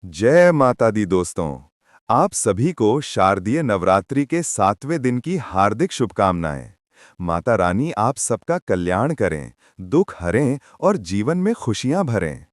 जय माता दी दोस्तों। आप सभी को शारदीय नवरात्रि के 7वें दिन की हार्दिक शुभकामनाएं। माता रानी आप सबका कल्याण करें, दुख हरें और जीवन में खुशियां भरें।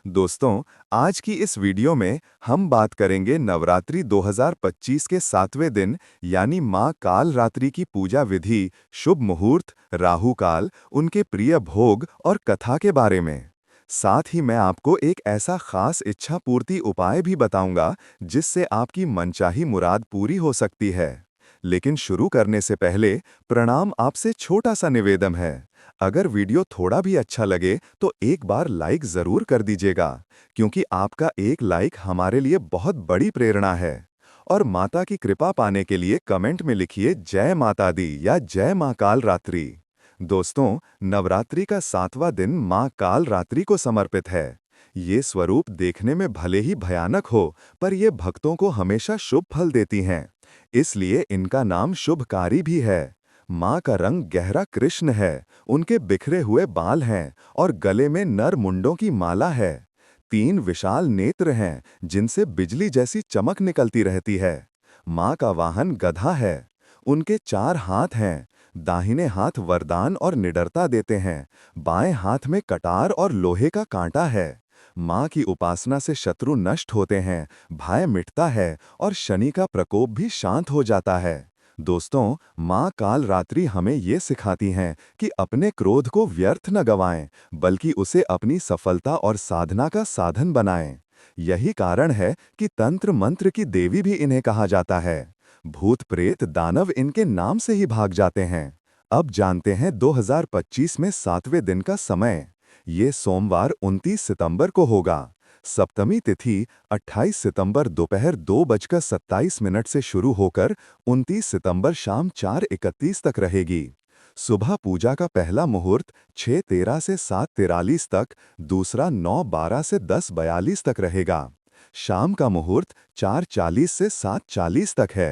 दोस्तों, आज की इस वीडियो में हम बात करेंगे नवरात्रि 2025 के 7वें दिन यानी मां काल रात्रि की पूजा विधि, शुभ मुहूर्त, राहु काल, उनके प्रिय भोग और कथा के बारे में। साथ ही मैं आपको एक ऐसा खास इच्छा पूर्ति उपाय भी बताऊंगा जिससे आपकी मनचाही मुराद पूरी हो सकती है। लेकिन शुरू करने से पहले प्रणाम, आपसे छोटा सा निवेदन है। अगर वीडियो थोड़ा भी अच्छा लगे तो एक बार लाइक जरूर कर दीजिएगा, क्योंकि आपका एक लाइक हमारे लिए बहुत बड़ी प्रेरणा है। और माता की कृपा पाने के लिए कमेंट में लिखिए जय माता दी या जय मां काल रात्रि। दोस्तों, नवरात्रि का 7वां दिन मां काल रात्रि को समर्पित है। ये स्वरूप देखने में भले ही भयानक हो, पर ये भक्तों को हमेशा शुभ फल देती हैं। इसलिए इनका नाम शुभकारी भी है। मां का रंग गहरा कृष्ण है, उनके बिखरे हुए बाल हैं और गले में नर मुंडों की माला है। 3 विशाल नेत्र हैं, जिनसे बिजली जैसी चमक निकलती रहती है। मां का वाहन गधा है। उनके 4 हाथ हैं। दाहिने हाथ वरदान और निडरता देते हैं, बाएं हाथ में कटार और लोहे का कांटा है। मां की उपासना से शत्रु नष्ट होते हैं, भय मिटता है और शनि का प्रकोप भी शांत हो जाता है। दोस्तों, मां काल रात्रि हमें ये सिखाती हैं कि अपने क्रोध को व्यर्थ न गवाएं, बल्कि उसे अपनी सफलता और साधना का साधन बनाएं। यही कारण है कि तंत्र मंत्र की देवी भी इन्हें कहा जाता है। भूत प्रेत दानव इनके नाम से ही भाग जाते हैं। अब जानते हैं 2025 में 7वें दिन का समय। ये सोमवार 29 सितंबर को होगा। सप्तमी तिथि 28 सितंबर दोपहर 2:27 से शुरू होकर 29 सितंबर शाम 4:31 तक रहेगी। सुबह पूजा का पहला मुहूर्त 6:13 से 7:43 तक, दूसरा 9:12 से 10:42 तक रहेगा। शाम का मुहूर्त 4:40 से 7:40 तक है।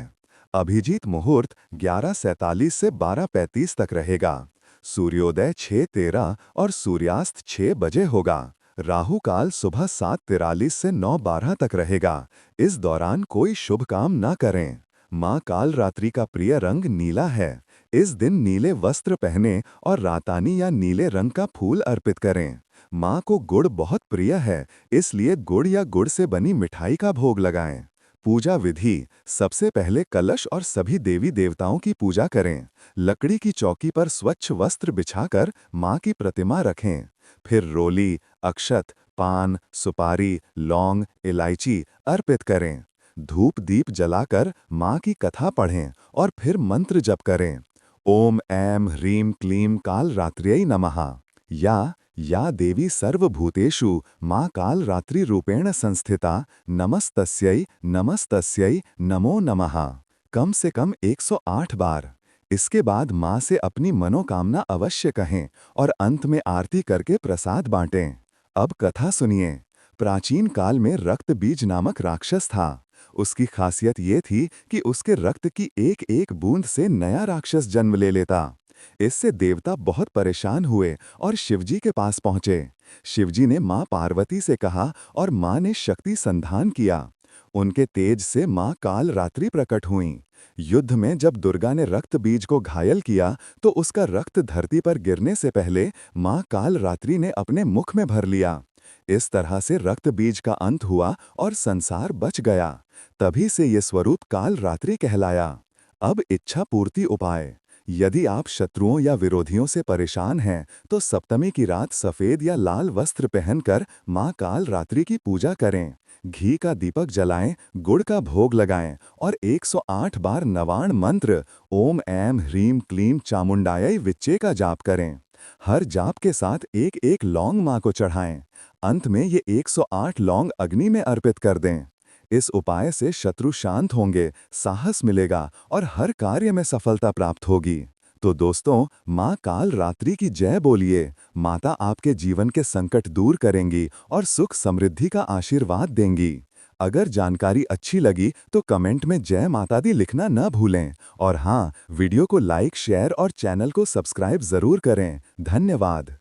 अभिजीत मुहूर्त 11:47 से 12:35 तक रहेगा। सूर्योदय 6:13 और सूर्यास्त 6 बजे होगा। राहु काल सुबह 7:43 से 9:12 तक रहेगा। इस दौरान कोई शुभ काम ना करें। मां काल रात्रि का प्रिय रंग नीला है। इस दिन नीले वस्त्र पहने और रातानी या नीले रंग का फूल अर्पित करें। मां को गुड़ बहुत प्रिय है, इसलिए गुड़ या गुड़ से बनी मिठाई का भोग लगाएं। पूजा विधि: सबसे पहले कलश और सभी देवी देवताओं की पूजा करें। लकड़ी की चौकी पर स्वच्छ वस्त्र बिछाकर मां की प्रतिमा रखें। फिर रोली, अक्षत, पान, सुपारी, लौंग, इलायची अर्पित करें। धूप दीप जलाकर मां की कथा पढ़ें और फिर मंत्र जप करें। ओम ऐं ह्रीं क्लीं काल रात्र्यै नमः या देवी सर्वभूतेषु मां काल रात्रि रूपेण संस्थिता नमस्तस्यै नमस्तस्यै नमो नमः, कम से कम 108 बार। इसके बाद मां से अपनी मनोकामना अवश्य कहें और अंत में आरती करके प्रसाद बांटें। अब कथा सुनिए। प्राचीन काल में रक्त बीज नामक राक्षस था। उसकी खासियत ये थी कि उसके रक्त की एक एक बूंद से नया राक्षस जन्म ले लेता। इससे देवता बहुत परेशान हुए और शिवजी के पास पहुंचे। शिवजी ने मां पार्वती से कहा और मां ने शक्ति संधान किया। उनके तेज से मां काल रात्रि प्रकट हुईं। युद्ध में जब दुर्गा ने रक्त बीज को घायल किया तो उसका रक्त धरती पर गिरने से पहले मां काल रात्रि ने अपने मुख में भर लिया। इस तरह से रक्त बीज का अंत हुआ और संसार बच गया। तभी से ये स्वरूप काल रात्रि कहलाया। अब इच्छा पूर्ति उपाय: यदि आप शत्रुओं या विरोधियों से परेशान हैं तो सप्तमी की रात सफेद या लाल वस्त्र पहनकर मां काल रात्रि की पूजा करें। घी का दीपक जलाएं, गुड़ का भोग लगाएं और 108 बार नवाण मंत्र ओम ऐं ह्रीं क्लीं चामुंडायै विच्चे का जाप करें। हर जाप के साथ एक एक लौंग मां को चढ़ाएं। अंत में ये 108 लौंग अग्नि में अर्पित कर दें। इस उपाय से शत्रु शांत होंगे, साहस मिलेगा और हर कार्य में सफलता प्राप्त होगी। तो दोस्तों, मां काल रात्रि की जय बोलिए। माता आपके जीवन के संकट दूर करेंगी और सुख समृद्धि का आशीर्वाद देंगी। अगर जानकारी अच्छी लगी तो कमेंट में जय माता दी लिखना न भूलें। और हाँ, वीडियो को लाइक, शेयर और चैनल को सब्सक्राइब जरूर करें। धन्यवाद।